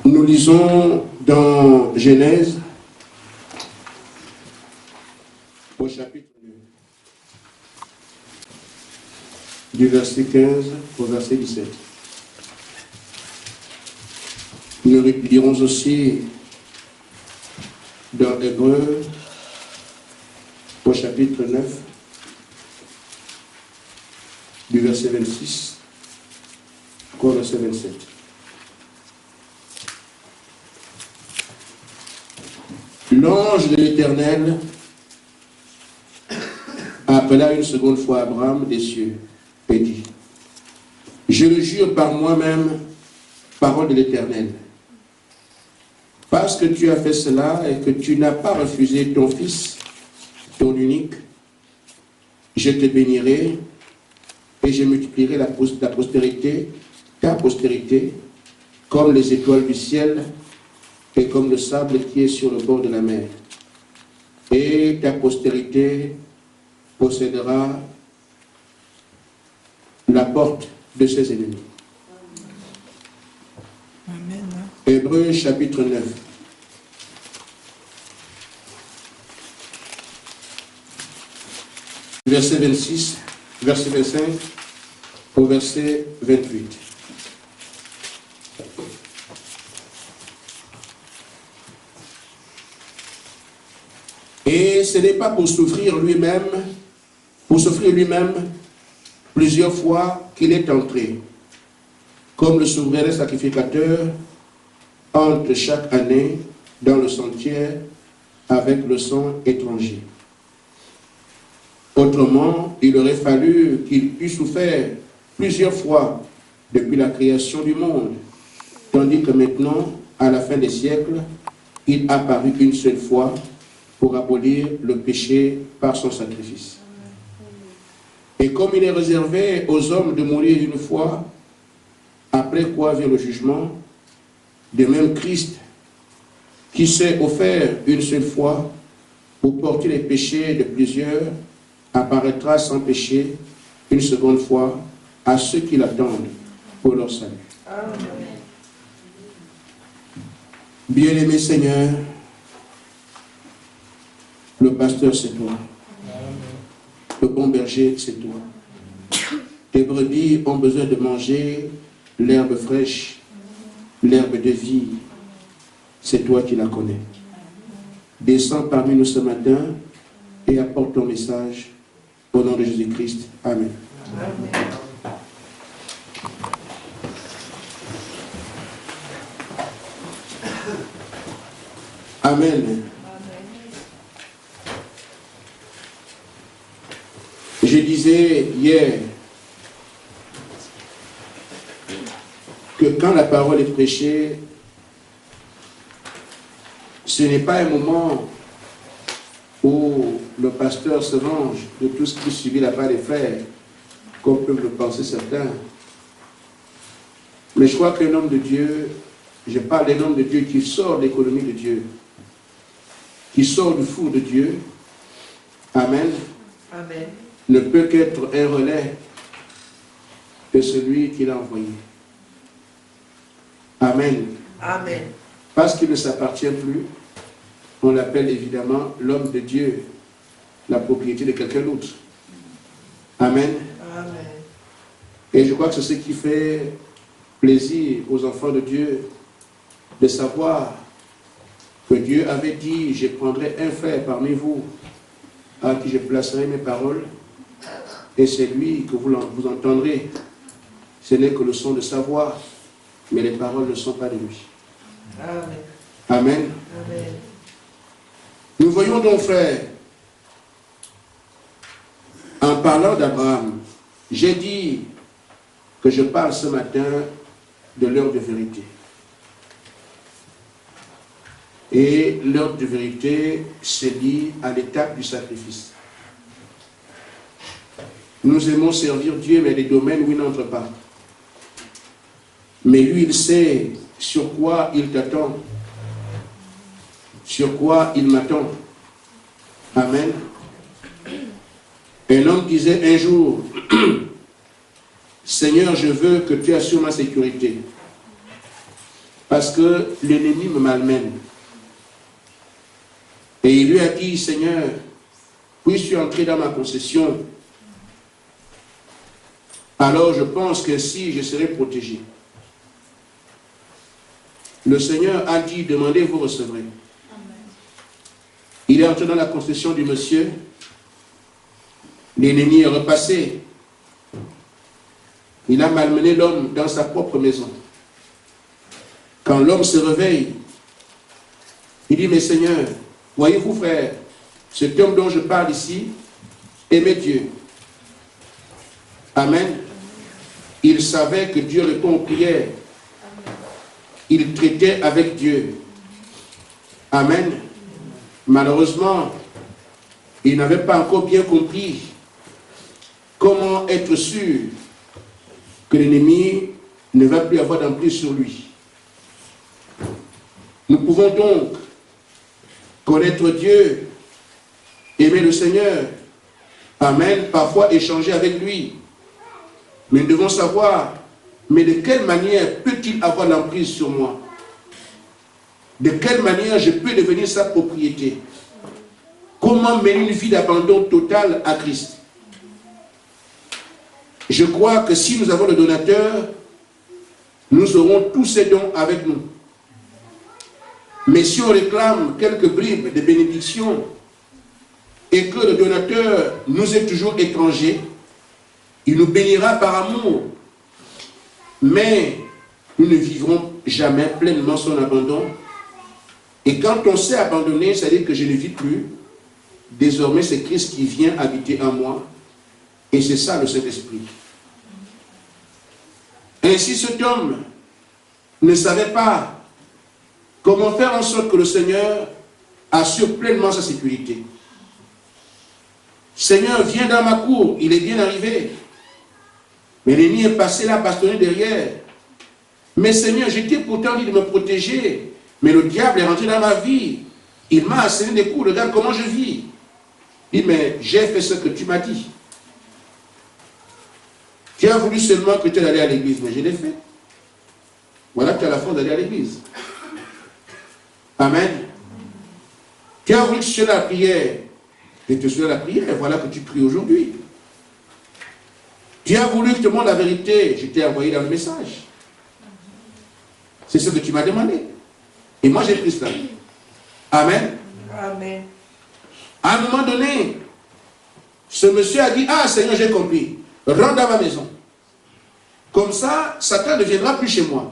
Nous lisons dans Genèse, au chapitre 2, du verset 15 au verset 17. Nous lirons aussi dans Hébreux, au chapitre 9, du verset 26 au verset 27. L'ange de l'Éternel appela une seconde fois Abraham des cieux et dit: Je le jure par moi-même, parole de l'Éternel, parce que tu as fait cela et que tu n'as pas refusé ton fils, ton unique, je te bénirai et je multiplierai ta postérité, comme les étoiles du ciel et comme le sable qui est sur le bord de la mer. Et ta postérité possédera la porte de ses ennemis. Amen. Hébreux chapitre 9. Verset 26, verset 25 au verset 28. Et ce n'est pas pour souffrir lui-même plusieurs fois qu'il est entré, comme le souverain sacrificateur entre chaque année dans le sanctuaire avec le sang étranger. Autrement, il aurait fallu qu'il eût souffert plusieurs fois depuis la création du monde, tandis que maintenant, à la fin des siècles, il apparut une seule fois pour abolir le péché par son sacrifice. Et comme il est réservé aux hommes de mourir une fois, après quoi vient le jugement, de même Christ, qui s'est offert une seule fois pour porter les péchés de plusieurs, apparaîtra sans péché une seconde fois à ceux qui l'attendent pour leur salut. Amen. Bien-aimé Seigneur, le pasteur c'est toi. Amen. Le bon berger c'est toi. Tes brebis ont besoin de manger l'herbe fraîche, l'herbe de vie. C'est toi qui la connais. Descends parmi nous ce matin et apporte ton message au nom de Jésus-Christ. Amen. Amen. Amen. Je disais hier que quand la parole est prêchée, ce n'est pas un moment où le pasteur se venge de tout ce qui subit la part des frères, comme peuvent le penser certains. Mais je crois qu'un homme de Dieu, je parle d'un homme de Dieu qui sort de l'économie de Dieu, qui sort du four de Dieu, Amen, Amen, ne peut qu'être un relais de celui qui l'a envoyé. Amen. Amen. Parce qu'il ne s'appartient plus, on l'appelle évidemment l'homme de Dieu, la propriété de quelqu'un d'autre. Amen. Amen. Et je crois que c'est ce qui fait plaisir aux enfants de Dieu de savoir que Dieu avait dit: je prendrai un frère parmi vous à qui je placerai mes paroles, et c'est lui que vous entendrez. Ce n'est que le son de sa voix, mais les paroles ne sont pas de lui. Amen. Amen. Amen. Nous voyons donc, frère, en parlant d'Abraham, j'ai dit que je parle ce matin de l'heure de vérité. Et l'heure de vérité se lie à l'étape du sacrifice. Nous aimons servir Dieu, mais les domaines où il n'entre pas. Mais lui, il sait sur quoi il t'attend, sur quoi il m'attend. Amen. Un homme disait un jour: Seigneur, je veux que tu assures ma sécurité. parce que l'ennemi me malmène. Et il lui a dit, Seigneur, puisses-tu entrer dans ma possession? Alors je pense qu'ainsi je serai protégé. Le Seigneur a dit, demandez, vous recevrez. Amen. Il est entré dans la possession du monsieur. L'ennemi est repassé. Il a malmené l'homme dans sa propre maison. Quand l'homme se réveille, il dit, mais Seigneur, voyez-vous frère, cet homme dont je parle ici aimait Dieu. Amen. Il savait que Dieu répond aux prières. Il traitait avec Dieu. Amen. Malheureusement, il n'avait pas encore bien compris comment être sûr que l'ennemi ne va plus avoir d'emprise sur lui. Nous pouvons donc connaître Dieu, aimer le Seigneur, amen, parfois échanger avec lui. Mais nous devons savoir, mais de quelle manière peut-il avoir l'emprise sur moi? De quelle manière je peux devenir sa propriété? Comment mener une vie d'abandon total à Christ? Je crois que si nous avons le donateur, nous aurons tous ces dons avec nous. Mais si on réclame quelques bribes de bénédiction et que le donateur nous est toujours étranger, il nous bénira par amour. Mais nous ne vivrons jamais pleinement son abandon. Et quand on s'est abandonné, c'est-à-dire que je ne vis plus, désormais c'est Christ qui vient habiter en moi. Et c'est ça le Saint-Esprit. Ainsi cet homme ne savait pas comment faire en sorte que le Seigneur assure pleinement sa sécurité. Seigneur, viens dans ma cour, il est bien arrivé. Mais l'ennemi est passé là, bastonné derrière. Mais Seigneur, j'étais pourtant dit de me protéger. Mais le diable est rentré dans ma vie. Il m'a asséné des coups, regarde comment je vis. Il dit, mais j'ai fait ce que tu m'as dit. Tu as voulu seulement que tu allais à l'église, mais je l'ai fait. Voilà que tu as la force d'aller à l'église. Amen. Tu as voulu que je sois à la prière. Je te suis à la prière, et voilà que tu pries aujourd'hui. Tu as voulu que je te montre la vérité, je t'ai envoyé dans le message. C'est ce que tu m'as demandé. Et moi j'ai pris cela. Amen. Amen. À un moment donné, ce monsieur a dit, ah Seigneur, j'ai compris. Rentre dans ma maison. Comme ça, Satan ne viendra plus chez moi.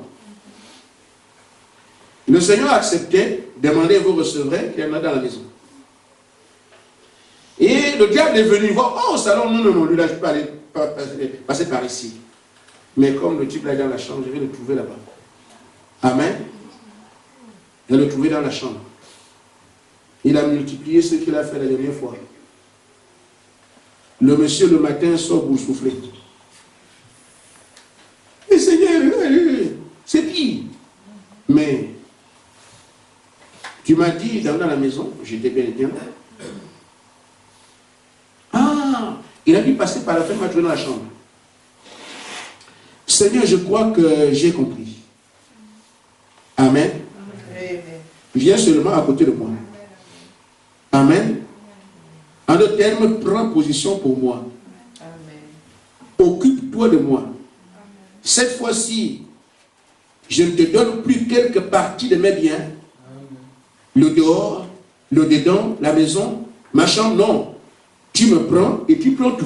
Le Seigneur a accepté, demandez, vous recevrez, qu'il y en a dans la maison. Et le diable est venu voir, oh salon, non, lui là, je peux aller passer par ici. Mais comme le type là est dans la chambre, je vais le trouver là-bas. Amen. Je vais le trouver dans la chambre. Il a multiplié ce qu'il a fait la dernière fois. Le monsieur le matin sort pour souffler. Mais Seigneur, c'est pire. Mais tu m'as dit dans la maison, j'étais bien et bien là. Ah, il a dû passer par la fenêtre, m'a trouvé dans la chambre. Seigneur, je crois que j'ai compris. Amen. Amen. Viens seulement à côté de moi. Amen. En d'autres termes, prends position pour moi. Amen. Occupe-toi de moi. Cette fois-ci, je ne te donne plus quelques parties de mes biens. Le dehors, le dedans, la maison, ma chambre, non. Tu me prends et tu prends tout.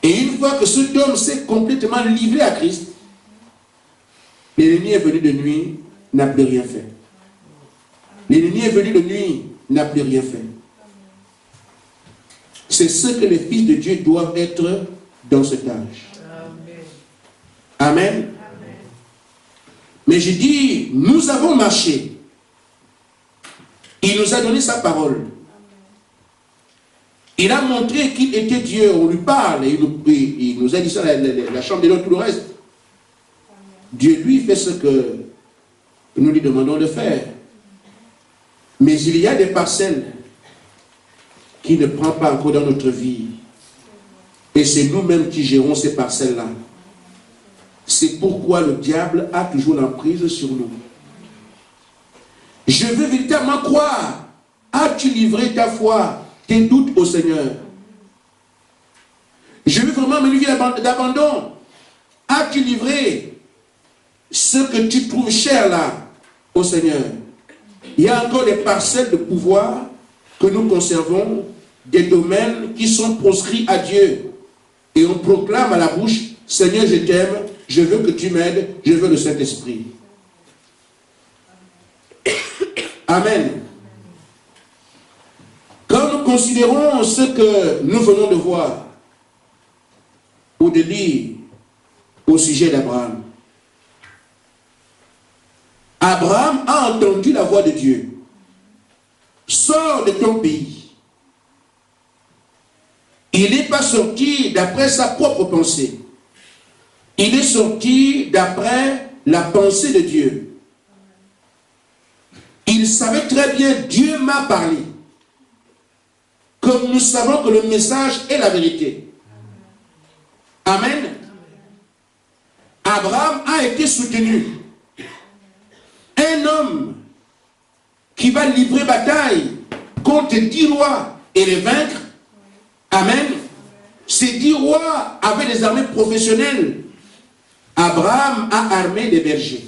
Et une fois que cet homme s'est complètement livré à Christ, l'ennemi est venu de nuit, n'a plus rien fait. L'ennemi est venu de nuit, n'a plus rien fait. C'est ce que les fils de Dieu doivent être dans cet âge. Amen. Amen. Mais je dis, nous avons marché. Il nous a donné sa parole. Il a montré qu'il était Dieu. On lui parle. Et il nous a dit ça, la chambre de l'autre, tout le reste. Dieu, lui, fait ce que nous lui demandons de faire. Mais il y a des parcelles qui ne prennent pas encore dans notre vie. Et c'est nous-mêmes qui gérons ces parcelles-là. C'est pourquoi le diable a toujours l'emprise sur nous. Je veux véritablement croire. As-tu livré ta foi, tes doutes au Seigneur? Je veux vraiment mener une vie d'abandon. As-tu livré ce que tu trouves cher là au Seigneur? Il y a encore des parcelles de pouvoir que nous conservons, des domaines qui sont proscrits à Dieu. Et on proclame à la bouche, Seigneur, je t'aime, je veux que tu m'aides, je veux le Saint-Esprit. Amen. Quand nous considérons ce que nous venons de voir ou de lire au sujet d'Abraham, Abraham a entendu la voix de Dieu. Sors de ton pays. Il n'est pas sorti d'après sa propre pensée. Il est sorti d'après la pensée de Dieu. Il savait très bien, Dieu m'a parlé. Comme nous savons que le message est la vérité. Amen. Abraham a été soutenu. Un homme qui va livrer bataille contre 10 rois et les vaincre. Amen. Ces 10 rois avaient des armées professionnelles. Abraham a armé des bergers.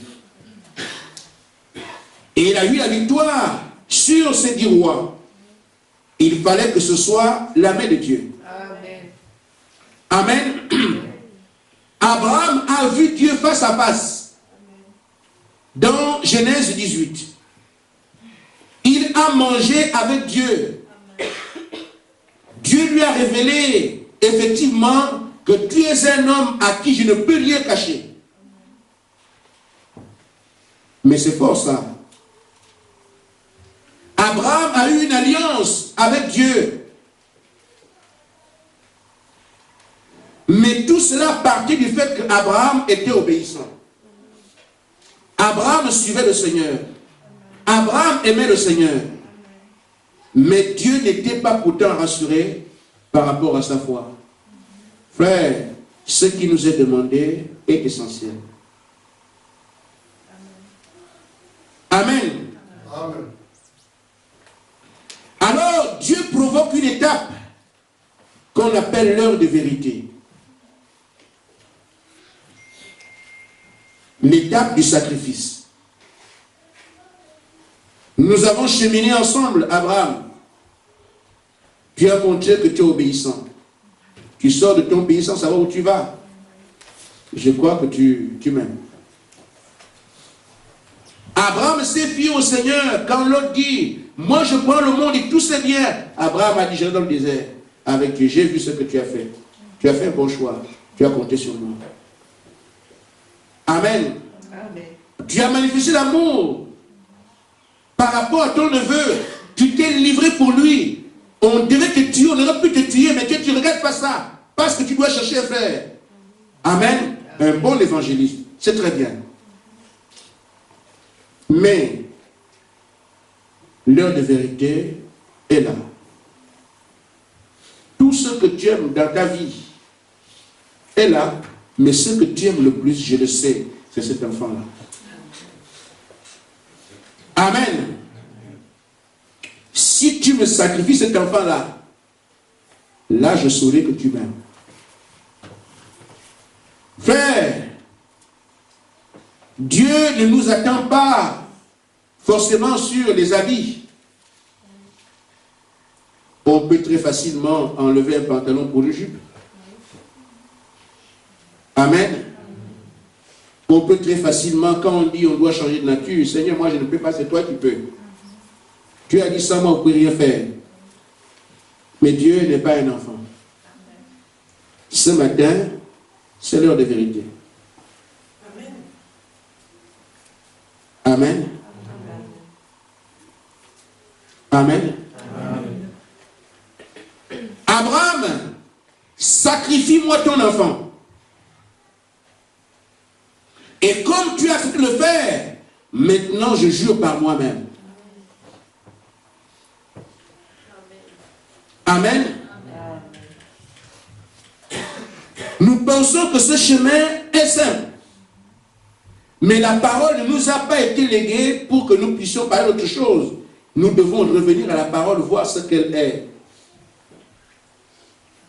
Et il a eu la victoire sur ces 10 rois. Il fallait que ce soit la main de Dieu. Amen. Amen. Abraham a vu Dieu face à face. Dans Genèse 18. Il a mangé avec Dieu. Dieu lui a révélé effectivement que tu es un homme à qui je ne peux rien cacher. Mais c'est fort ça. Abraham a eu une alliance avec Dieu. Mais tout cela partait du fait qu'Abraham était obéissant. Abraham suivait le Seigneur. Abraham aimait le Seigneur. Mais Dieu n'était pas pourtant rassuré par rapport à sa foi. Frère, ce qui nous est demandé est essentiel. Amen. Amen. Alors, Dieu provoque une étape qu'on appelle l'heure de vérité. L'étape du sacrifice. Nous avons cheminé ensemble, Abraham. Tu as montré que tu es obéissant. Tu sors de ton pays sans savoir où tu vas. Je crois que tu m'aimes. Abraham s'est fié au Seigneur quand l'autre dit, moi je prends le monde et tout c'est bien. Abraham a dit, je vais dans le désert avec Dieu. J'ai vu ce que tu as fait. Tu as fait un bon choix. Tu as compté sur moi. Amen. Amen. Tu as manifesté l'amour par rapport à ton neveu. Tu t'es livré pour lui. On devait te tuer, on aurait pu te tuer, mais tu ne regardes pas ça. Parce que tu dois chercher un frère. Amen. Un bon évangéliste. C'est très bien. Mais l'heure de vérité est là. Tout ce que tu aimes dans ta vie est là. Mais ce que tu aimes le plus, je le sais, c'est cet enfant-là. Amen. Si tu me sacrifies cet enfant-là, là je saurai que tu m'aimes. Frère, Dieu ne nous attend pas forcément sur les habits. On peut très facilement enlever un pantalon pour une jupe. Amen. On peut très facilement, quand on dit on doit changer de nature, Seigneur, moi je ne peux pas, c'est toi qui peux. Tu as dit ça, moi, on ne peut rien faire. Mais Dieu n'est pas un enfant. Ce matin, c'est l'heure de vérité. Amen. Amen. Amen. Abraham, sacrifie-moi ton enfant. Et comme tu as fait le faire, maintenant je jure par moi-même. Amen. Nous pensons que ce chemin est simple. Mais la parole ne nous a pas été léguée pour que nous puissions parler d'autre chose. Nous devons revenir à la parole, voir ce qu'elle est.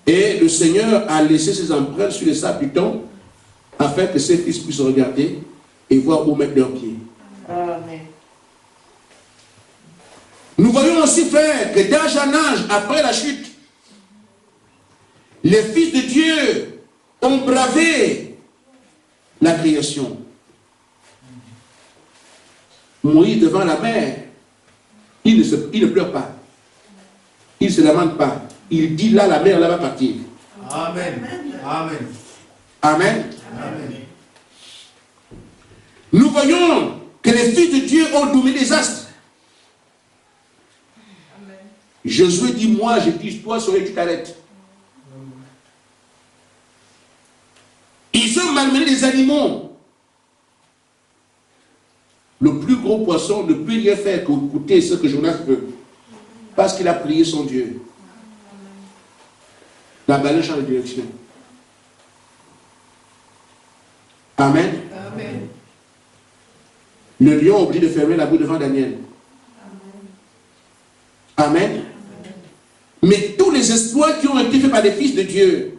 Et le Seigneur a laissé ses empreintes sur les sables du temple afin que ses fils puissent regarder et voir où mettre leurs pieds. Amen. Nous voyons aussi, frère, que d'âge en âge, après la chute, les fils de Dieu ont bravé la création. Moïse devant la mer, il ne pleure pas. Il ne se lamente pas. Il dit là, la mer, là va partir. Amen. Amen. Amen. Amen. Nous voyons que les fils de Dieu ont dominé les astres. Amen. Josué dit, moi, je dis, toi, Soleil, tu t'arrêtes. Ils ont malmené les animaux. Le plus gros poisson ne peut rien faire qu'écouter ce que Jonas veut. Parce qu'il a prié son Dieu. La baleine change de direction. Amen. Amen. Le lion a obligé de fermer la bouche devant Daniel. Amen. Mais tous les exploits qui ont été faits par les fils de Dieu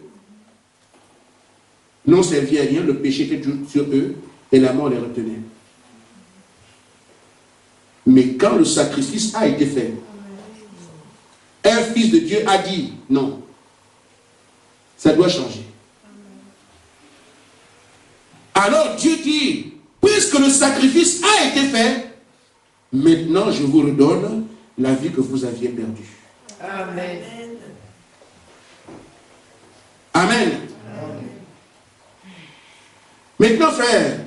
n'ont servi à rien. Le péché était toujours sur eux et la mort les retenait. Mais quand le sacrifice a été fait, un fils de Dieu a dit non. Ça doit changer. Alors Dieu dit, puisque le sacrifice a été fait, maintenant je vous redonne la vie que vous aviez perdue. Amen. Amen. Maintenant, frère,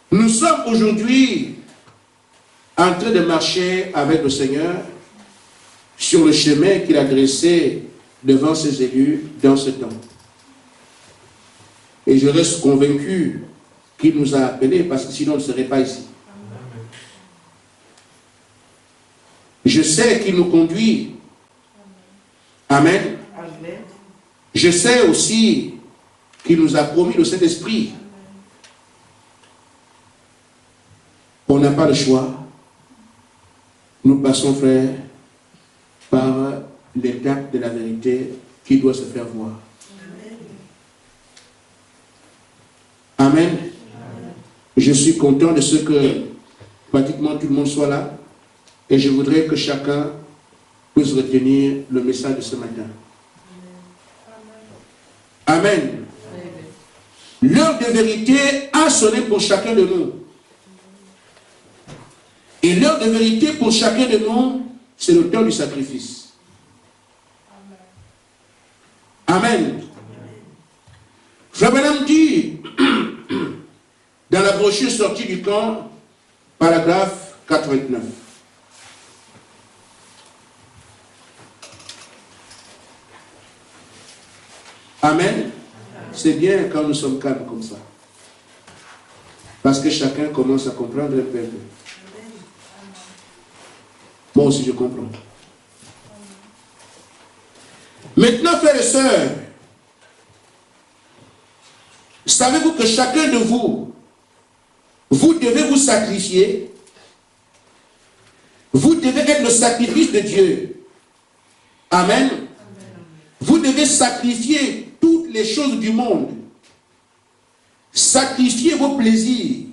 nous sommes aujourd'hui en train de marcher avec le Seigneur sur le chemin qu'il a dressé devant ses élus dans ce temps. Et je reste convaincu qu'il nous a appelés parce que sinon on ne serait pas ici. Je sais qu'il nous conduit. Amen. Amen. Je sais aussi qu'il nous a promis le Saint-Esprit. On n'a pas le choix. Nous passons, frère, par l'étape de la vérité qui doit se faire voir. Amen. Amen. Je suis content de ce que pratiquement tout le monde soit là et je voudrais que chacun puisse retenir le message de ce matin. Amen. L'heure de vérité a sonné pour chacun de nous. Et l'heure de vérité pour chacun de nous, c'est le temps du sacrifice. Amen. Frère Branham dit, dans la brochure sortie du camp, paragraphe 89. Amen. C'est bien quand nous sommes calmes comme ça. Parce que chacun commence à comprendre un peu. Moi aussi je comprends. Maintenant, frères et sœurs, savez-vous que chacun de vous, vous devez vous sacrifier. Vous devez être le sacrifice de Dieu. Amen. Vous devez sacrifier toutes les choses du monde. Sacrifier vos plaisirs.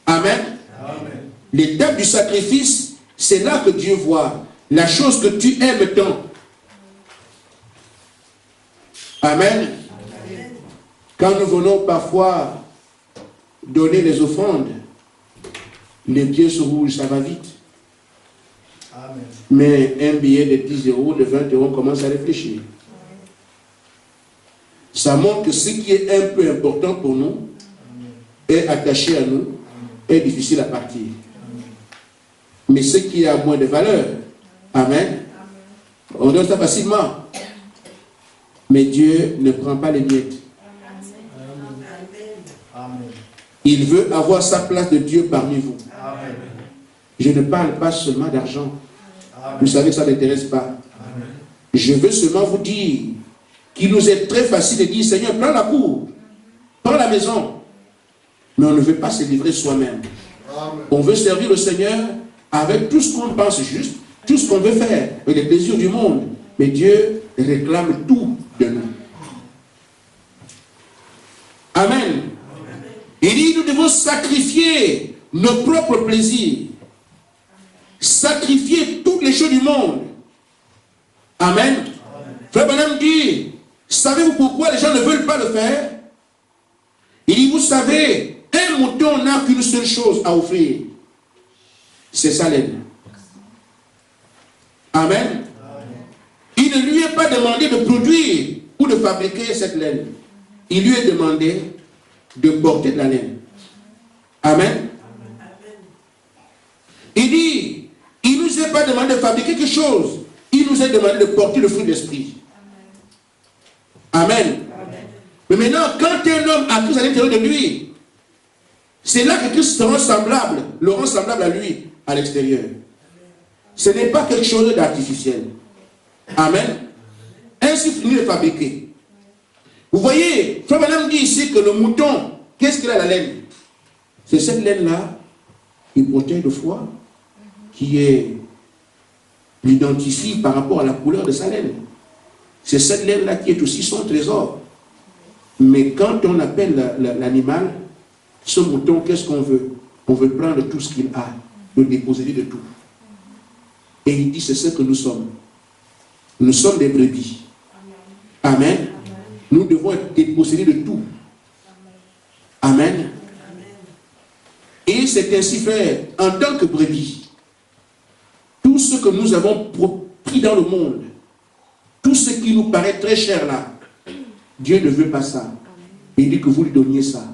Amen. Amen. L'étape du sacrifice, c'est là que Dieu voit la chose que tu aimes tant. Amen. Amen. Quand nous venons parfois donner les offrandes, les pieds se rougent, ça va vite. Amen. Mais un billet de 10 euros, de 20 euros, on commence à réfléchir. Ça montre que ce qui est un peu important pour nous est attaché à nous, est difficile à partir. Mais ce qui a moins de valeur, amen, on donne ça facilement. Mais Dieu ne prend pas les miettes. Amen. Il veut avoir sa place de Dieu parmi vous. Amen. Je ne parle pas seulement d'argent. Amen. Vous savez que ça ne m'intéresse pas. Amen. Je veux seulement vous dire qu'il nous est très facile de dire, Seigneur, prends la cour, prends la maison. Mais on ne veut pas se livrer soi-même. On veut servir le Seigneur avec tout ce qu'on pense juste, tout ce qu'on veut faire, avec les plaisirs du monde. Mais Dieu réclame tout de nous. Amen. Il dit, nous devons sacrifier nos propres plaisirs. Sacrifier toutes les choses du monde. Amen. Frère Branham dit, savez-vous pourquoi les gens ne veulent pas le faire? Il dit, vous savez, un mouton n'a qu'une seule chose à offrir. C'est sa laine. Amen. Il ne lui est pas demandé de produire ou de fabriquer cette laine. Il lui est demandé de porter de la laine. Amen. Il dit, il ne nous est pas demandé de fabriquer quelque chose. Il nous est demandé de porter le fruit de l'esprit. Amen. Mais maintenant, quand un homme a Christ à l'intérieur de lui, c'est là que Christ sera semblable, le rend semblable à lui, à l'extérieur. Ce n'est pas quelque chose d'artificiel. Amen. Ainsi fini de fabriquer. Vous voyez, Frère Branham dit ici que le mouton, qu'est-ce qu'il a la laine? C'est cette laine-là qui protège le foie, qui l'identifie par rapport à la couleur de sa laine. C'est cette laine-là qui est aussi son trésor. Mais quand on appelle l'animal, ce mouton, qu'est-ce qu'on veut? On veut prendre tout ce qu'il a, le déposséder de tout. Et il dit, c'est ce que nous sommes. Nous sommes des brebis. Amen. Nous devons être dépossédés de tout. Amen. Et c'est ainsi, frère, en tant que brebis, tout ce que nous avons pris dans le monde, tout ce qui nous paraît très cher là, Dieu ne veut pas ça. Il dit que vous lui donniez ça.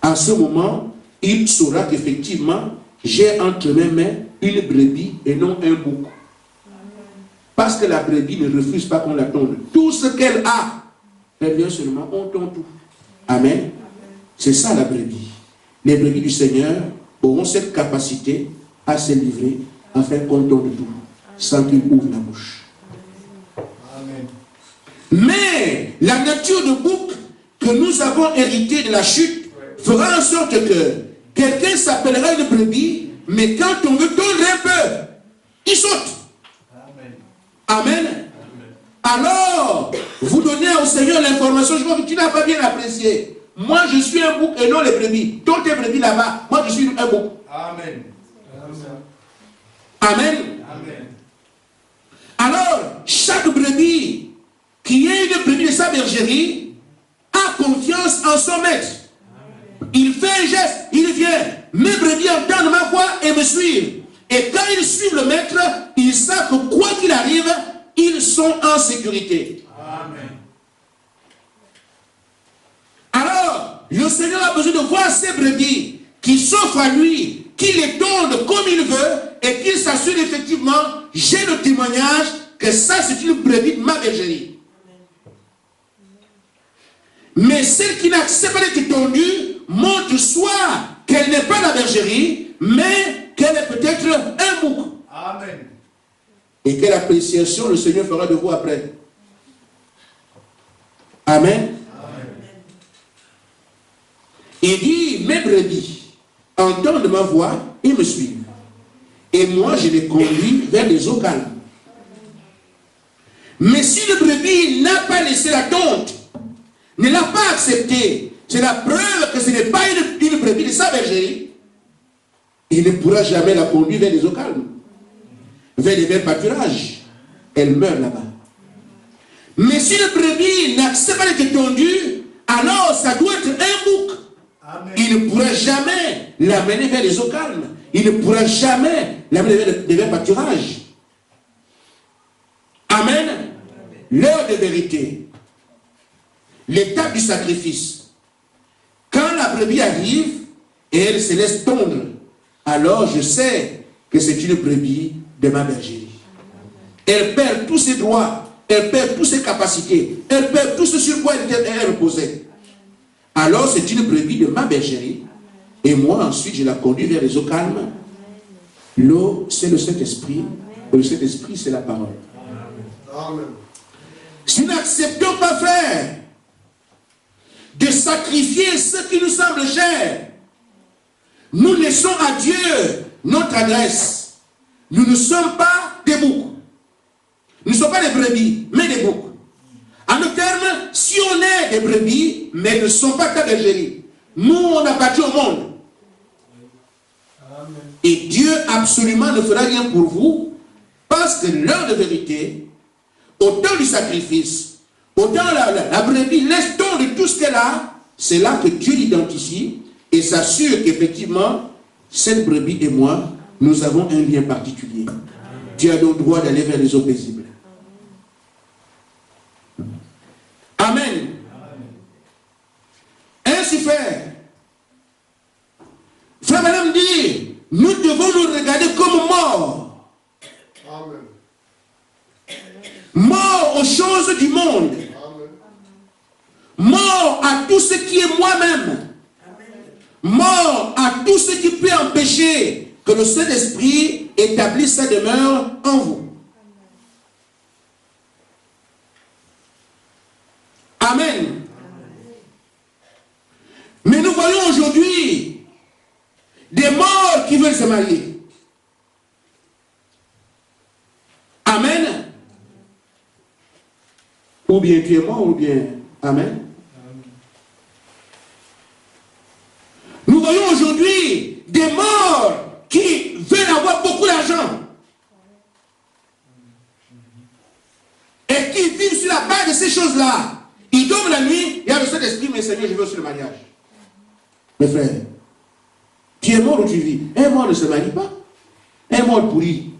À ce moment, il saura qu'effectivement, j'ai entre mes mains une brebis et non un bouc. Parce que la brebis ne refuse pas qu'on la tonde. Tout ce qu'elle a, elle vient seulement, on tonde tout. Amen. C'est ça la brebis. Les brebis du Seigneur auront cette capacité à se livrer afin qu'on tonde tout, sans qu'il ouvre la bouche. Amen. Mais la nature de bouc que nous avons hérité de la chute fera en sorte que quelqu'un s'appellera une brebis, mais quand on veut tondre un peu, il saute. Amen. Alors, vous donnez au Seigneur l'information, je vois que tu n'as pas bien apprécié. Moi, je suis un bouc et non les brebis. Toi, tu es brebis là-bas. Moi, je suis un bouc. Amen. Amen. Amen. Alors, chaque brebis qui est une brebis de sa bergerie a confiance en son maître. Il fait un geste, il vient. Mes brebis entendent ma voix et me suivent. Et quand ils suivent le maître, ils savent que quoi qu'il arrive, ils sont en sécurité. Amen. Alors, le Seigneur a besoin de voir ces brebis qui s'offrent à lui, qui les tondent comme il veut et qu'il s'assure effectivement, j'ai le témoignage que ça c'est une brebis de ma bergerie. Mais celle qui n'accepte pas d'être tondue montre soit qu'elle n'est pas la bergerie, mais qu'elle est peut-être un bouc. Amen. Et quelle appréciation le Seigneur fera de vous après. Amen. Il dit, mes brebis entendent ma voix et me suivent. Et moi, je les conduis vers les eaux calmes. Mais si le brebis n'a pas laissé la tonte, ne l'a pas accepté, c'est la preuve que ce n'est pas une brebis de sa bergerie, il ne pourra jamais la conduire vers les eaux calmes, vers les verts pâturages. Elle meurt là-bas. Mais si le brebis n'accepte pas d'être tondu, alors ça doit être un bouc. Amen. Il ne pourra jamais l'amener vers les eaux calmes. Il ne pourra jamais l'amener vers les verts pâturages. Amen. L'heure de vérité. L'étape du sacrifice. Quand la brebis arrive et elle se laisse tondre, alors je sais que c'est une brebis de ma bergerie. Elle perd tous ses droits, elle perd toutes ses capacités, elle perd tout ce sur quoi elle reposait. Alors c'est une brebis de ma bergerie. Et moi ensuite je la conduis vers les eaux calmes. L'eau c'est le Saint-Esprit. Et le Saint-Esprit c'est la parole. Amen. Si nous n'acceptons pas, frère, de sacrifier ce qui nous semble cher, nous laissons à Dieu notre adresse. Nous ne sommes pas des boucs. Nous ne sommes pas des brebis, mais des boucs. En d'autres termes, si on est des brebis, mais ne sont pas qu'à bergerie, nous on appartient au monde. Et Dieu absolument ne fera rien pour vous, parce que l'heure de vérité, au temps du sacrifice, au temps la brebis laisse tomber de tout ce qu'elle a, c'est là que Dieu l'identifie et s'assure qu'effectivement, cette brebis et moi, nous avons un lien particulier. Tu as le droit d'aller vers les eaux paisibles. Amen. Ainsi fait, frère madame dit, nous devons nous regarder comme morts. Amen. Morts aux choses du monde. Amen. Mort à tout ce qui est moi-même. Mort à tout ce qui peut empêcher que le Saint-Esprit établisse sa demeure en vous. Amen. Mais nous voyons aujourd'hui des morts qui veulent se marier. Amen. Ou bien tu es mort, ou bien amen. Nous voyons aujourd'hui des morts qui veulent avoir beaucoup d'argent et qui vivent sur la base de ces choses-là. Ils dorment la nuit, il y a le Saint-Esprit, mais Seigneur, je veux sur le mariage. Mes frères, tu es mort ou tu vis? Un mort ne se marie pas. Un mort pourri.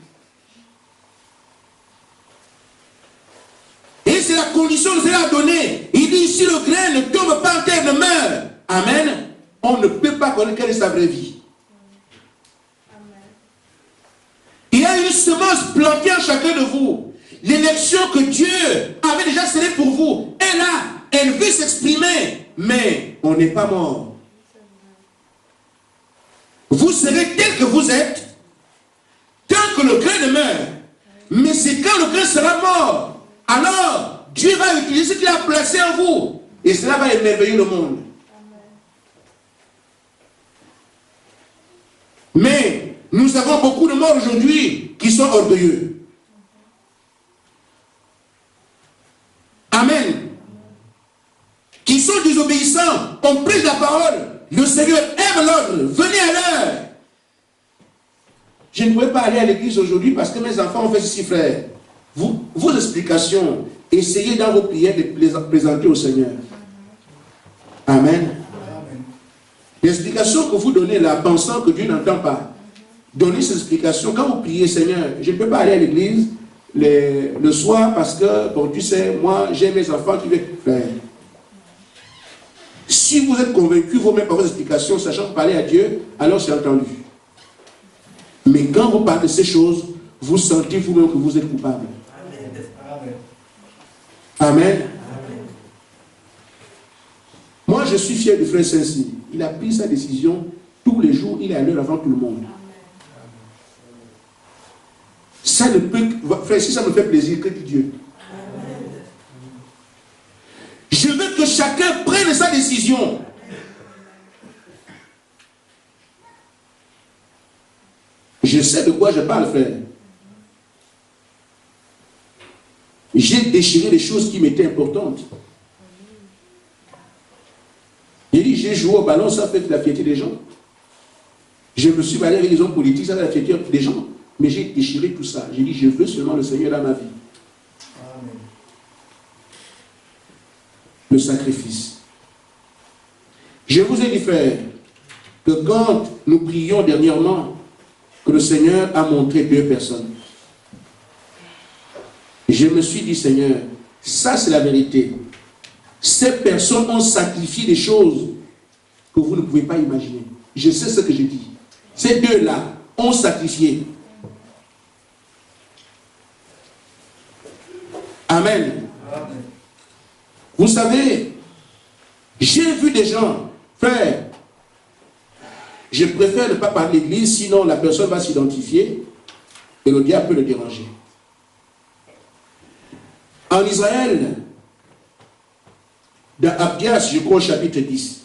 Et c'est la condition que Seigneur a donnée. Il dit, si le grain ne tombe pas en terre, ne meurt. Amen. On ne peut pas connaître quelle est sa vraie vie. Il y a une semence plantée en chacun de vous. L'élection que Dieu avait déjà scellée pour vous est là. Elle veut s'exprimer. Mais on n'est pas mort. Vous serez tel que vous êtes tant que le grain ne meurt. Mais c'est quand le grain sera mort. Alors, Dieu va utiliser ce qu'il a placé en vous. Et cela va émerveiller le monde. Mais nous avons beaucoup de morts aujourd'hui qui sont orgueilleux. Amen. Qui sont désobéissants. On prêche la parole. Le Seigneur aime l'ordre. Venez à l'heure. Je ne pouvais pas aller à l'église aujourd'hui parce que mes enfants ont fait ceci, frère. Vos explications, essayez dans vos prières de les présenter au Seigneur. Amen. L'explication que vous donnez là, pensant que Dieu n'entend pas, donnez ces explications. Quand vous priez, Seigneur, je ne peux pas aller à l'église le soir parce que, bon, tu sais, moi, j'ai mes enfants qui veulent faire. Si vous êtes convaincu vous-même par vos explications, sachant parler à Dieu, alors c'est entendu. Mais quand vous parlez de ces choses, vous sentez vous-même que vous êtes coupable. Amen. Amen. Moi, je suis fier du frère Saint-Cyr. Il a pris sa décision tous les jours, il est à l'heure avant tout le monde. Ça ne peut, frère, si ça me fait plaisir, que Dieu. Je veux que chacun prenne sa décision. Je sais de quoi je parle, frère. J'ai déchiré les choses qui m'étaient importantes. J'ai dit, j'ai joué au ballon, ça fait la fierté des gens. Je me suis balayé avec les hommes politiques, ça fait la fierté des gens. Mais j'ai déchiré tout ça. J'ai dit, je veux seulement le Seigneur dans ma vie. Amen. Le sacrifice. Je vous ai dit, frère, que quand nous prions dernièrement, que le Seigneur a montré 2 personnes. Je me suis dit, Seigneur, ça c'est la vérité. Ces personnes ont sacrifié des choses que vous ne pouvez pas imaginer. Je sais ce que je dis. Ces 2-là ont sacrifié. Amen. Amen. Vous savez, j'ai vu des gens, frère, je préfère ne pas parler de l'église, sinon la personne va s'identifier et le diable peut le déranger. En Israël, dans Abdias, je crois, chapitre 10,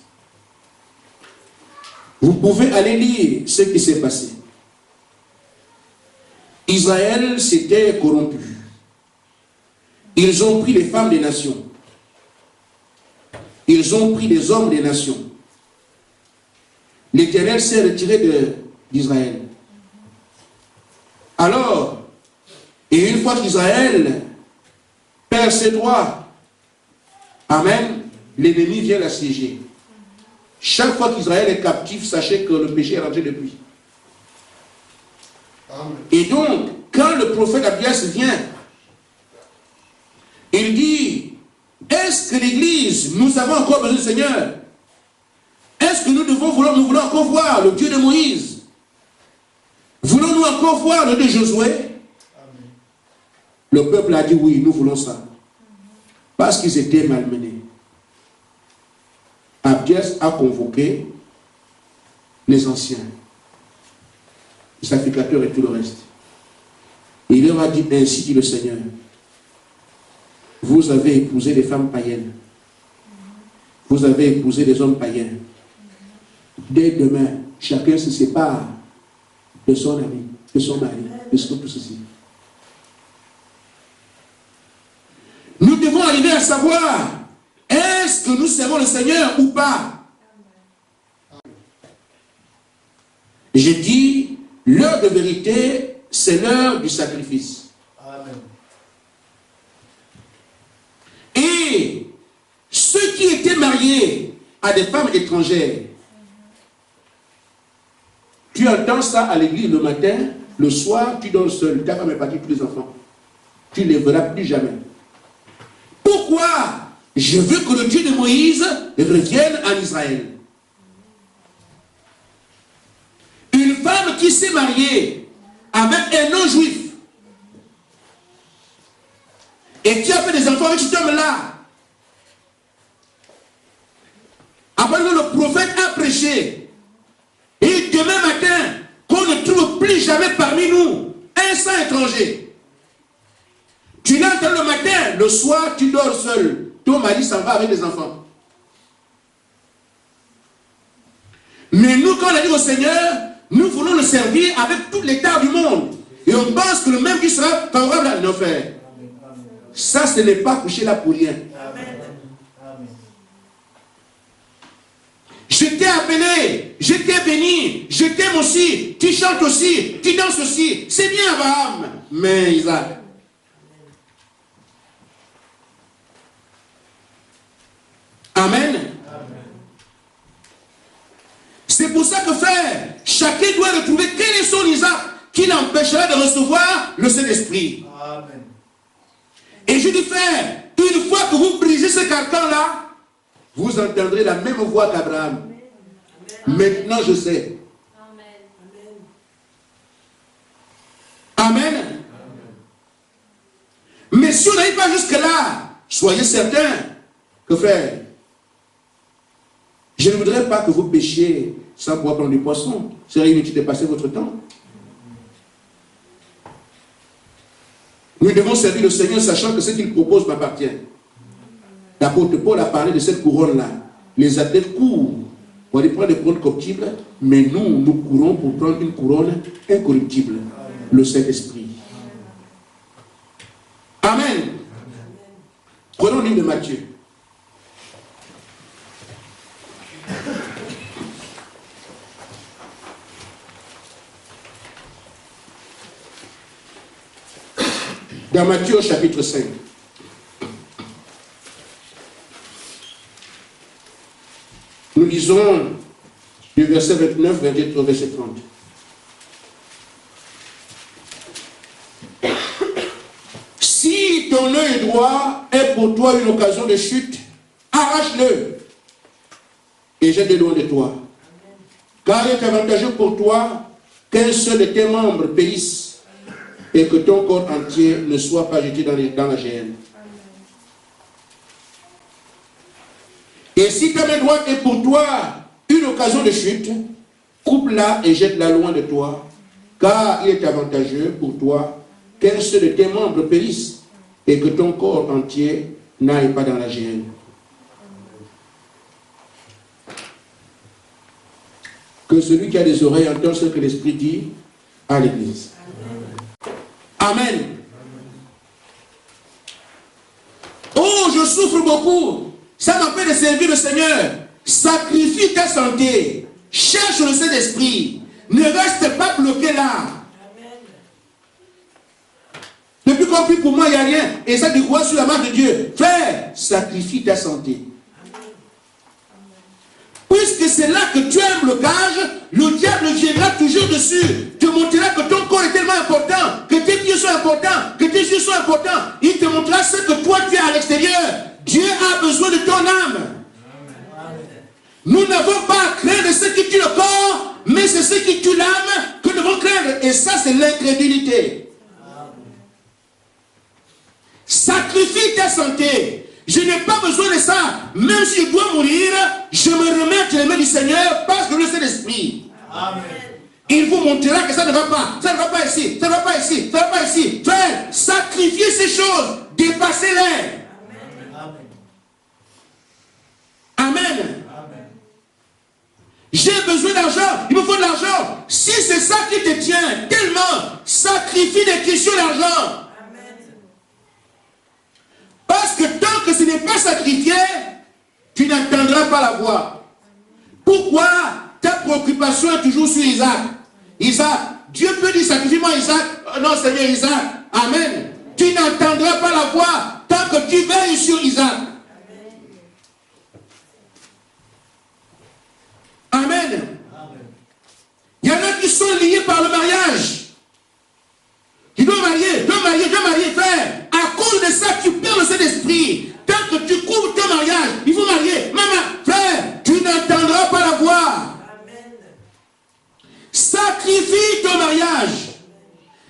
vous pouvez aller lire ce qui s'est passé. Israël s'était corrompu. Ils ont pris les femmes des nations. Ils ont pris les hommes des nations. L'Éternel s'est retiré d'Israël. Alors, et une fois qu'Israël perd ses droits, amen, l'ennemi vient l'assiéger. Chaque fois qu'Israël est captif, sachez que le péché est rentré depuis. Amen. Et donc, quand le prophète Abdias vient, il dit, est-ce que l'Église, nous avons encore besoin du Seigneur? Est-ce que nous voulons encore voir le Dieu de Moïse? Voulons-nous encore voir le Dieu de Josué? Amen. Le peuple a dit oui, nous voulons ça. Parce qu'ils étaient malmenés. Abdias a convoqué les anciens, les sacrificateurs et tout le reste. Et il leur a dit, ainsi dit le Seigneur, vous avez épousé des femmes païennes. Vous avez épousé des hommes païens. Dès demain, chacun se sépare de son ami, de son mari, de tout ceci. Nous devons arriver à savoir, est-ce que nous servons le Seigneur ou pas? Je dis, l'heure de vérité, c'est l'heure du sacrifice. Amen. Et ceux qui étaient mariés à des femmes étrangères, tu entends ça à l'église le matin, le soir, tu dors seul, ta femme est partie, tous les enfants. Tu ne les verras plus jamais. Pourquoi? Je veux que le Dieu de Moïse revienne en Israël. Une femme qui s'est mariée avec un non-juif et qui a fait des enfants avec cet homme-là, après que le prophète a prêché, et demain matin, qu'on ne trouve plus jamais parmi nous un sang étranger. Tu l'entends le matin, le soir, tu dors seul. Ton mari s'en va avec les enfants. Mais nous, quand on a dit au Seigneur, nous voulons le servir avec tout l'état du monde. Et on pense que le même qui sera favorable à nos frères. Ça, ce n'est pas coucher là pour rien. Amen. Je t'ai appelé, je t'ai béni, je t'aime aussi, tu chantes aussi, tu danses aussi. C'est bien Abraham, mais Isaac. Amen. C'est pour ça que frère, chacun doit retrouver quel est son Isaac qui l'empêchera de recevoir le Saint-Esprit. Amen. Et je dis frère, une fois que vous brisez ce carcan-là, vous entendrez la même voix qu'Abraham. Maintenant je sais. Amen. Amen. Mais si on n'arrive pas jusque-là, soyez certains que frère, je ne voudrais pas que vous péchiez sans pouvoir prendre du poisson. C'est inutile de passer votre temps. Nous devons servir le Seigneur sachant que ce qu'il propose m'appartient. L'apôtre Paul a parlé de cette couronne-là. Les athlètes courent pour aller prendre des couronnes corruptibles, mais nous courons pour prendre une couronne incorruptible, le Saint-Esprit. Amen. Prenons le livre de Matthieu. Dans Matthieu chapitre 5. Nous lisons du verset 29, 28 au verset 30. Si ton œil droit est pour toi une occasion de chute, arrache-le et jette-le loin de toi. Car il est avantageux pour toi qu'un seul de tes membres périsse et que ton corps entier ne soit pas jeté dans la géhenne. Et si ta main droite est pour toi une occasion de chute, coupe-la et jette-la loin de toi, car il est avantageux pour toi qu'un seul de tes membres périsse et que ton corps entier n'aille pas dans la géhenne. Que celui qui a des oreilles entende ce que l'Esprit dit à l'Église. Amen. Oh, je souffre beaucoup. Ça m'appelle de servir le Seigneur. Sacrifie ta santé. Cherche le Saint-Esprit. Ne reste pas bloqué là. Depuis qu'on prie pour moi, il n'y a rien. Et ça dit quoi sur la marche de Dieu? Frère, sacrifie ta santé. Puisque c'est là que tu as un blocage, le diable viendra toujours dessus. Te montrera que ton corps est tellement important, que tes pieds sont importants, que tes yeux sont importants. Il te montrera ce que toi tu as à l'extérieur. Dieu a besoin de ton âme. Nous n'avons pas à craindre ce qui tue le corps, mais c'est ce qui tue l'âme que nous devons craindre. Et ça, c'est l'incrédulité. Sacrifie ta santé. Je n'ai pas besoin de ça. Même si je dois mourir, je me remets entre les mains du Seigneur parce que le Saint-Esprit. Il vous montrera que ça ne va pas. Ça ne va pas ici. Ça ne va pas ici. Ça ne va pas ici. Frère, sacrifiez ces choses. Dépassez-les. Amen. J'ai besoin d'argent. Il me faut de l'argent. Si c'est ça qui te tient tellement, sacrifie des questions d'argent. Parce que tant que ce n'est pas sacrifié, tu n'entendras pas la voix. Pourquoi ta préoccupation est toujours sur Isaac? Isaac, Dieu peut dire sacrifie-moi Isaac. Non, Seigneur Isaac. Amen. Tu n'entendras pas la voix tant que tu veilles sur Isaac. Amen. Il y en a qui sont liés par le mariage. Tu dois marier, frère. À cause de ça, tu perds le Saint-Esprit. Tant que tu couvres ton mariage, il faut marier. Maman, frère, tu n'entendras pas la voix. Amen. Sacrifie ton mariage.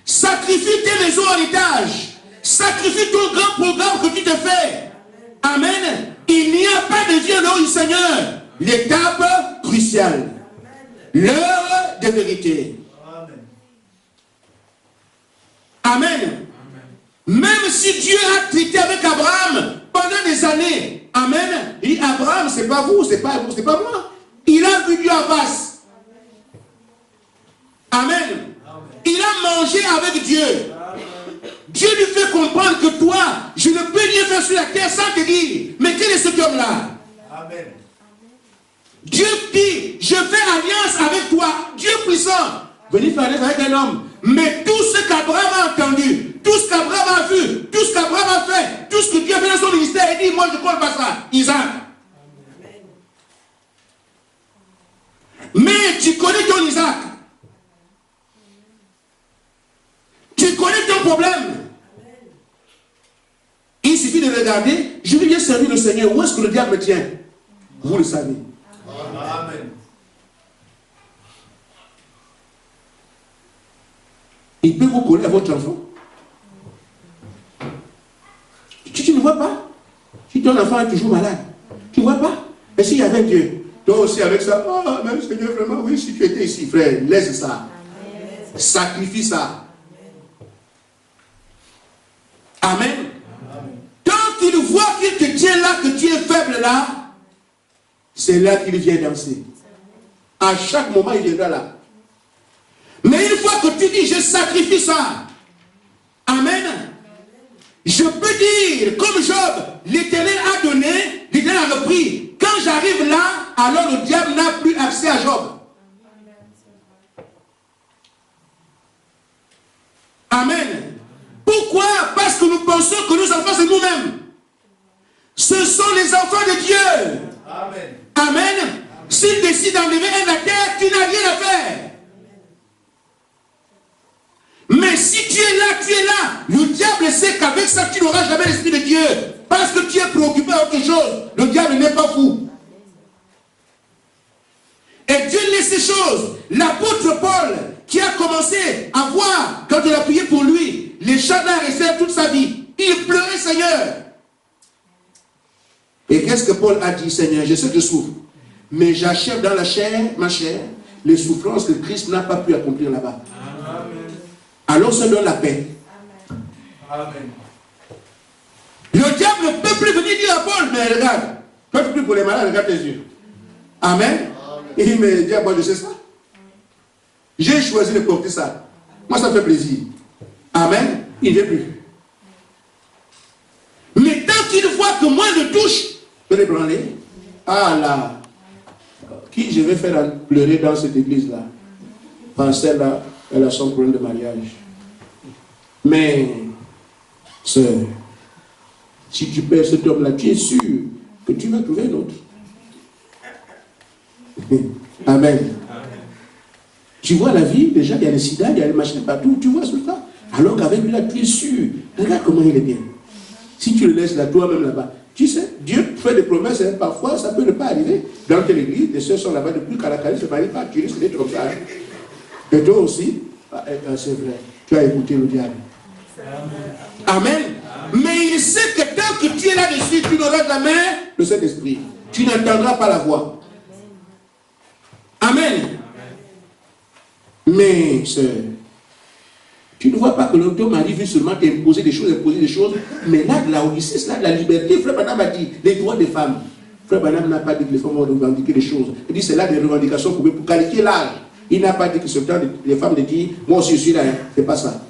Sacrifie tes maisons en étage. Sacrifie ton grand programme que tu te fais. Amen. Il n'y a pas de Dieu dehors du Seigneur. L'étape cruciale. L'heure de vérité. Amen. Même si Dieu a traité avec Abraham pendant des années. Amen. Il dit Abraham, c'est pas vous, c'est pas moi. Il a vu Dieu en face. Amen. Il a mangé avec Dieu. Dieu lui fait comprendre que toi, je ne peux rien faire sur la terre sans te dire. Mais quel est cet homme-là? Amen. Dieu dit, je fais alliance avec toi. Dieu puissant. Venez faire alliance avec un homme. Mais tout ce qu'Abraham a entendu, tout ce qu'Abraham a vu, tout ce qu'Abraham a fait, tout ce que Dieu a fait dans son ministère, il dit, moi je ne crois pas ça. Isaac. Amen. Mais tu connais ton Isaac. Tu connais ton problème. Il suffit de regarder, je vais bien servir le Seigneur. Où est-ce que le diable me tient? Vous le savez. Amen. Il peut vous coller à votre enfant. Tu ne vois pas? Si ton enfant est toujours malade, tu ne vois pas? Mais s'il y avait Dieu, toi aussi avec ça, oh, même Seigneur, vraiment, oui, si tu étais ici, frère, laisse ça. Amen. Sacrifie ça. Amen. Amen. Quand il voit qu'il te tient là, que tu es faible là, c'est là qu'il vient danser. À chaque moment, il viendra là. Mais une fois que tu dis, je sacrifie ça. Amen. Je peux dire, comme Job, l'Éternel a donné, l'Éternel a repris. Quand j'arrive là, alors le diable n'a plus accès à Job. Amen. Pourquoi? Parce que nous pensons que nos enfants, c'est nous-mêmes. Ce sont les enfants de Dieu. Amen. Amen. S'il décide d'enlever un à terre, tu n'as rien à faire. Mais si tu es là, le diable sait qu'avec ça, tu n'auras jamais l'Esprit de Dieu. Parce que tu es préoccupé à autre chose. Le diable n'est pas fou. Et Dieu laisse ces choses. L'apôtre Paul, qui a commencé à voir, quand on a prié pour lui, les chats restèrent toute sa vie. Il pleurait, Seigneur. Et qu'est-ce que Paul a dit? Seigneur, je sais que je souffre. Mais j'achève dans la chair, ma chair, les souffrances que Christ n'a pas pu accomplir là-bas. Alors se donne la paix. Amen. Le diable ne peut plus venir dire à Paul, mais regarde, toi tu pries pour les malades, regarde tes yeux. Amen. Il dit, mais diable, moi je sais ça. J'ai choisi de porter ça. Moi ça me fait plaisir. Amen. Il ne veut plus. Mais tant qu'il voit que moi je touche, je vais l'ébranler. Ah là, qui je vais faire pleurer dans cette église-là? Parce celle-là, elle a son problème de mariage. Mais, sœur, si tu perds cet homme-là, tu es sûr que tu vas trouver un autre. Amen. Tu vois la vie, déjà il y a les sida, il y a les machines partout, tu vois tout ça. Alors qu'avec lui là, tu es sûr. Regarde comment il est bien. Si tu le laisses là, toi-même là-bas, tu sais, Dieu fait des promesses, hein, parfois ça peut ne pas arriver. Dans telle église, les soeurs sont là-bas depuis qu'à la carrière ne se marie pas, tu risques d'être comme ça. Hein. Et toi aussi, c'est vrai, tu as écouté le diable. Amen. Mais il sait que tant que tu es là-dessus, tu n'auras jamais le Saint-Esprit. Tu n'entendras pas la voix. Amen. Mais, sœur, tu ne vois pas que l'autre mari veut seulement t'imposer des choses, mais là, de la Odyssée, là, de la liberté, Frère Branham a dit, les droits des femmes. Frère Branham n'a pas dit que les femmes vont revendiquer des choses. Il dit, c'est là des revendications pour qualifier l'âge. Il n'a pas dit que ce temps, les femmes de dire, moi aussi je suis là, hein. C'est pas ça.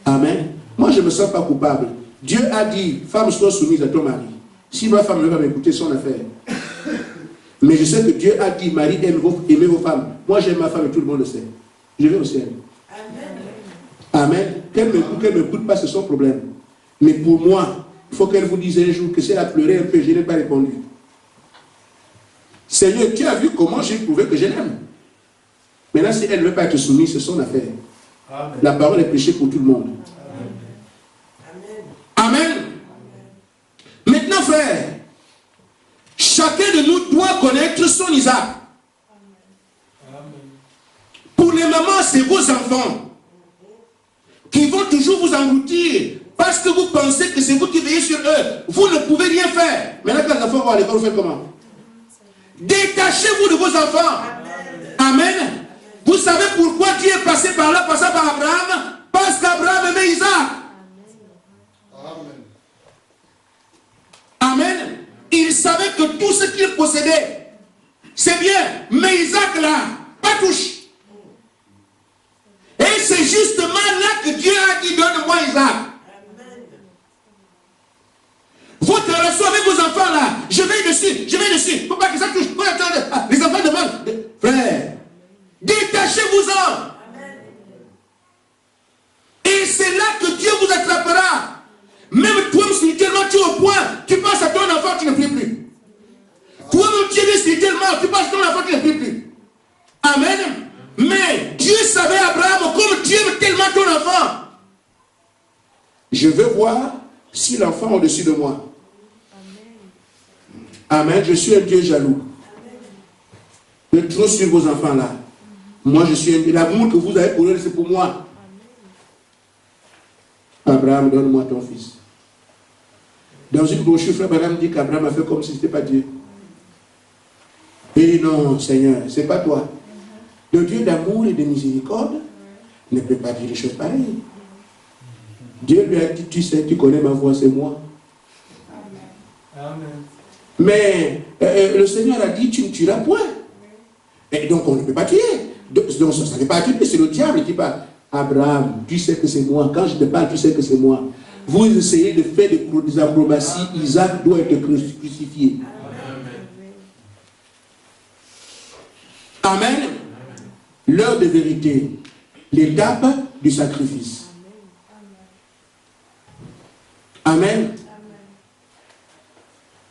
Amen. Moi, je ne me sens pas coupable. Dieu a dit, femme, sois soumise à ton mari. Si ma femme ne va m'écouter, son affaire. Mais je sais que Dieu a dit, Marie, aimez vos femmes. Moi, j'aime ma femme et tout le monde le sait. Je vais au ciel. Amen. Qu'elle m'écoute pas, c'est son problème. Mais pour moi, il faut qu'elle vous dise un jour que si elle a pleuré un peu, je n'ai pas répondu. Seigneur, tu as vu comment j'ai prouvé que je l'aime. Maintenant, si elle ne veut pas être soumise, c'est son affaire. Amen. La parole est prêchée pour tout le monde. Amen. Amen. Maintenant, frère, chacun de nous doit connaître son Isaac. Pour les mamans, c'est vos enfants qui vont toujours vous engloutir parce que vous pensez que c'est vous qui veillez sur eux. Vous ne pouvez rien faire. Maintenant, quand les enfants vont à l'école, vous faites comment? Détachez-vous de vos enfants. Amen. Vous savez pourquoi Dieu est passé par là, passé par Abraham? Parce qu'Abraham aimait Isaac. Amen. Il savait que tout ce qu'il possédait, c'est bien. Mais Isaac là, pas touche. Et c'est justement là que Dieu a dit, donne-moi Isaac. Votre relation avec vos enfants là, je vais dessus. Il ne faut pas que ça touche. Les enfants demandent, frère, détachez-vous-en. Et c'est là que Dieu vous attrapera. Même toi, spirituellement, tu es au point, tu penses à ton enfant, tu ne pries plus. Toi-même, tu es spirituellement, tu penses à ton enfant, tu ne pries plus. Amen. Mais Dieu savait Abraham, comme Dieu aime tellement ton enfant. Je veux voir si l'enfant est au-dessus de moi. Amen. Je suis un Dieu jaloux. De trop sur vos enfants là. Moi, je suis un Dieu. L'amour que vous avez pour eux, c'est pour moi. Abraham, donne-moi ton fils. Dans une brochure, Frère Branham dit qu'Abraham a fait comme si ce n'était pas Dieu. Et non, Seigneur, ce n'est pas toi. Le Dieu d'amour et de miséricorde ne peut pas dire des choses pareilles. Dieu lui a dit, tu sais, tu connais ma voix, c'est moi. Amen. Mais le Seigneur a dit, tu ne tueras point. Et donc on ne peut pas tuer. Donc ça n'est pas tuer, c'est le diable qui parle. Abraham, tu sais que c'est moi. Quand je te parle, tu sais que c'est moi. Vous essayez de faire des acrobaties, Isaac doit être crucifié. Amen. Amen. L'heure de vérité, l'étape du sacrifice. Amen.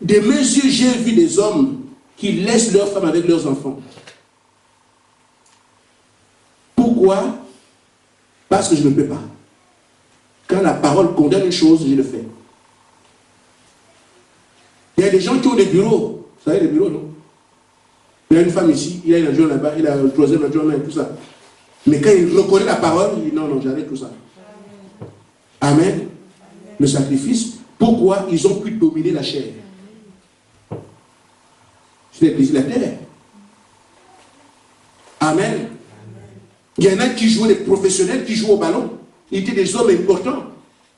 De mes yeux, j'ai vu des hommes qui laissent leurs femmes avec leurs enfants. Pourquoi? Parce que je ne peux pas. Quand la parole condamne une chose, je le fais. Il y a des gens qui ont des bureaux. Vous savez, les bureaux, non? Il y a une femme ici, il y a une adjoint là-bas, il a un troisième adjoint et tout ça. Mais quand il reconnaît la parole, il dit non, j'arrête tout ça. Amen. Le sacrifice, pourquoi ils ont pu dominer la chair? C'est l'église de la terre. Amen. Il y en a qui jouaient, des professionnels qui jouent au ballon. Ils étaient des hommes importants.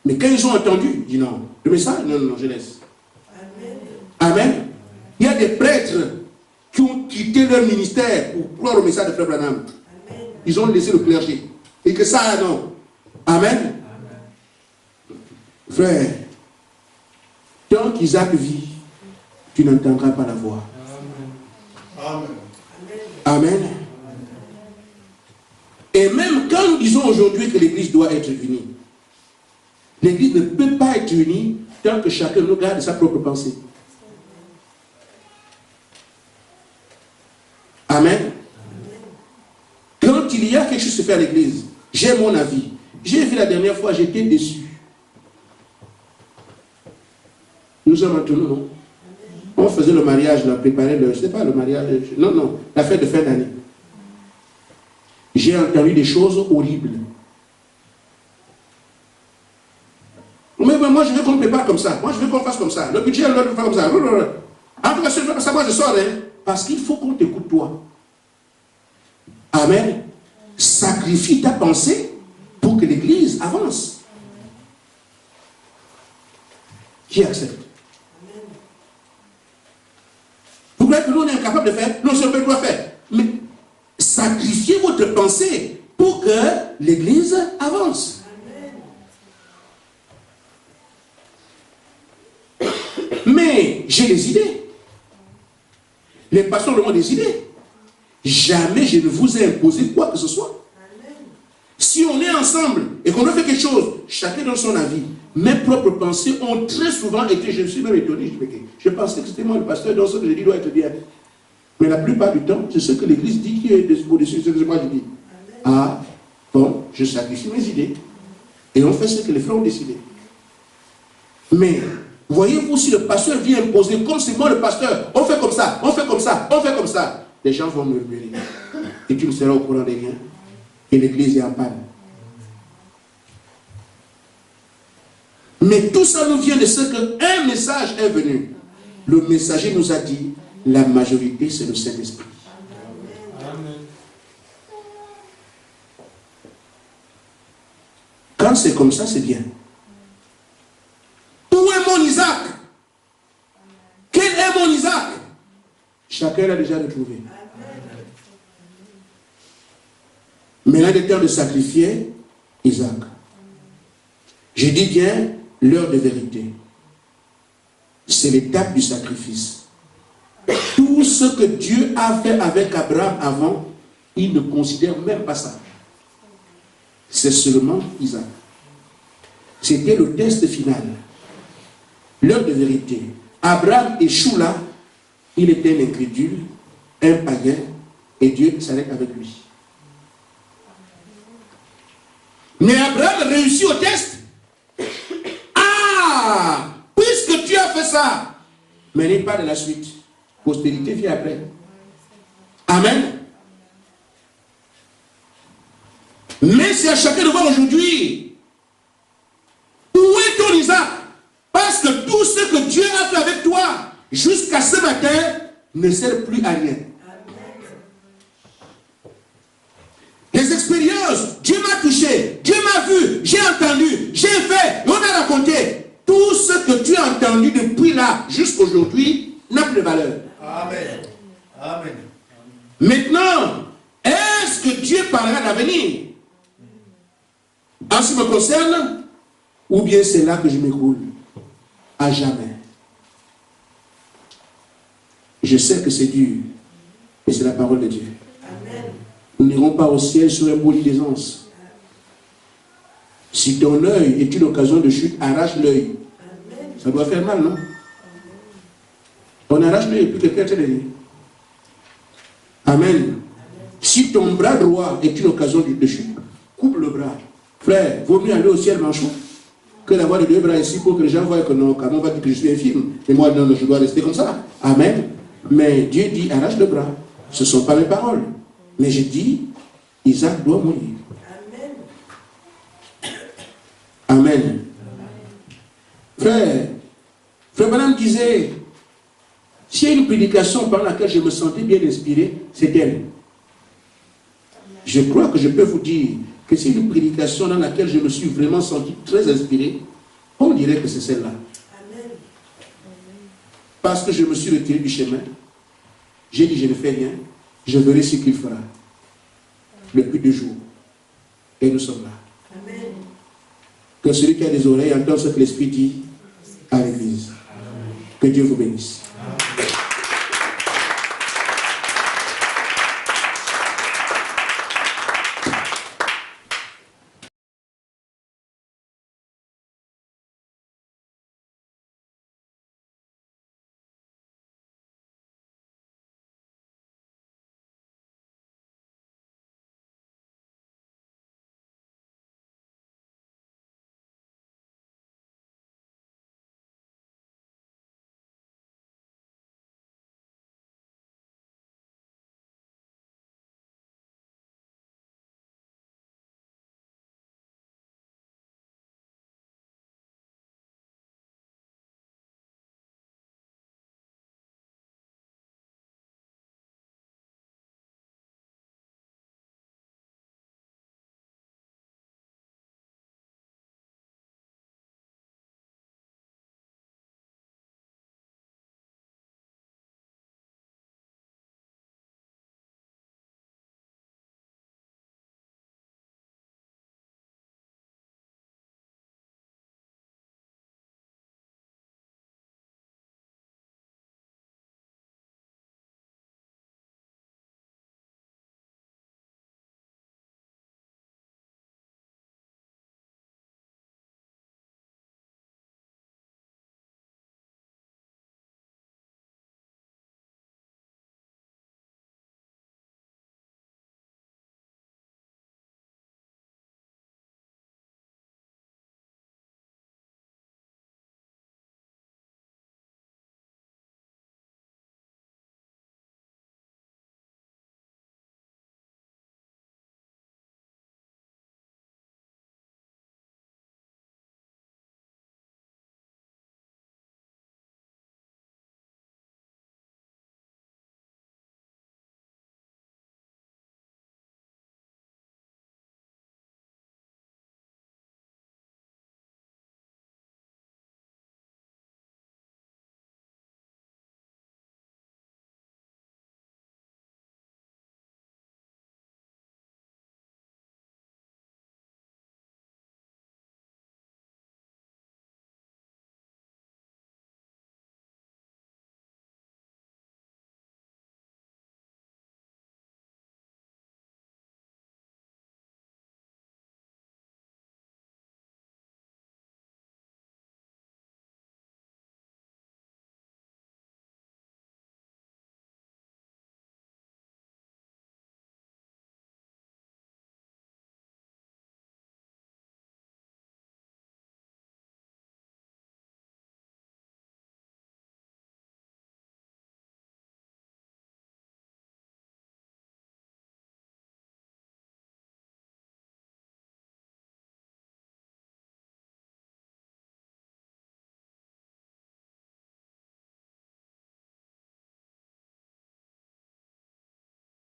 Mais quand ils ont entendu, ils disent non, Le message? Non, non, je laisse. Amen. Il y a des prêtres qui ont quitté leur ministère pour croire au message de Frère Branham. Ils ont laissé le clergé. Et que ça, non. Amen. Frère, tant qu'Isaac vit, tu n'entendras pas la voix. Amen. Amen. Et même quand nous disons aujourd'hui que l'Église doit être unie, l'Église ne peut pas être unie tant que chacun nous garde sa propre pensée. Amen. Quand il y a quelque chose à faire à l'Église, j'ai mon avis. J'ai vu la dernière fois, j'étais déçu. Nous sommes entre nous, non? On faisait le mariage, on préparait le, je ne sais pas, le mariage, non, non, la fête de fin d'année. J'ai entendu des choses horribles. Mais moi, je veux qu'on prépare comme ça. Moi, je veux qu'on fasse comme ça. Le budget, on le fait comme ça. En tout cas, ça, moi, je sors, hein, parce qu'il faut qu'on t'écoute, toi. Amen. Sacrifie ta pensée pour que l'Église avance. Qui accepte? Vous croyez que nous, on est incapable de faire? Non, c'est ce que doit faire. Mais sacrifiez votre pensée pour que l'Église avance. Mais j'ai des idées. Les pasteurs ont des idées. Jamais je ne vous ai imposé quoi que ce soit. Si on est ensemble et qu'on a fait quelque chose, chacun donne son avis. Mes propres pensées ont très souvent été, je me suis même étonné, je pensais que c'était moi le pasteur, donc ce que je dis doit être bien. Mais la plupart du temps, c'est ce que l'Église dit qui est au-dessus de ce que moi je dis. Ah, bon, je sacrifie mes idées. Et on fait ce que les frères ont décidé. Mais, voyez-vous, si le pasteur vient imposer, comme c'est moi le pasteur, on fait comme ça, on fait comme ça, on fait comme ça, les gens vont murmurer. Et tu ne seras au courant de rien. Et l'Église est en panne. Mais tout ça nous vient de ce qu'un message est venu. Le messager nous a dit, la majorité c'est le Saint-Esprit. Quand c'est comme ça, c'est bien. Où est mon Isaac? Quel est mon Isaac? Chacun l'a déjà retrouvé. Mais là, il est temps de sacrifier Isaac. Je dis bien l'heure de vérité. C'est l'étape du sacrifice. Tout ce que Dieu a fait avec Abraham avant, il ne considère même pas ça. C'est seulement Isaac. C'était le test final. L'heure de vérité. Abraham échoue là, il était un incrédule, un païen, et Dieu s'arrête avec lui. Mais Abraham réussit au test. Ah, puisque tu as fait ça, mais n'est pas de la suite. Postérité vient après. Amen. Mais c'est à chacun de voir aujourd'hui. Où est ton Isaac? Parce que tout ce que Dieu a fait avec toi jusqu'à ce matin ne sert plus à rien. Les expériences, Dieu m'a touché, Dieu m'a vu, j'ai entendu, j'ai fait, on a raconté. Tout ce que tu as entendu depuis là jusqu'à aujourd'hui n'a plus de valeur. Amen. Amen. Maintenant, est-ce que Dieu parlera d'avenir? En ce qui me concerne, ou bien c'est là que je m'écroule? À jamais. Je sais que c'est dur, mais c'est la parole de Dieu. Amen. Nous n'irons pas au ciel sur un beau lit d'aisance. Si ton œil est une occasion de chute, arrache l'œil. Ça doit faire mal, non? On arrache l'œil et puis quelqu'un te le dit. Amen. Si ton bras droit est une occasion de chute, coupe le bras. Frère, vaut mieux aller au ciel manchot que d'avoir les deux bras ici pour que les gens voient que non, quand on va dire que je suis infirme. Et moi, non, je dois rester comme ça. Amen. Mais Dieu dit, arrache le bras. Ce ne sont pas mes paroles. Mais je dis, Isaac doit mourir. Amen. Frère Branham disait, s'il y a une prédication par laquelle je me sentais bien inspiré, c'est elle. Je crois que je peux vous dire que c'est une prédication dans laquelle je me suis vraiment senti très inspiré, on dirait que c'est celle-là. Parce que je me suis retiré du chemin, j'ai dit je ne fais rien, je verrai ce qu'il fera. Depuis 2 jours. Et nous sommes là. Amen. Que celui qui a des oreilles entende ce que l'Esprit dit à l'Église. Que Dieu vous bénisse.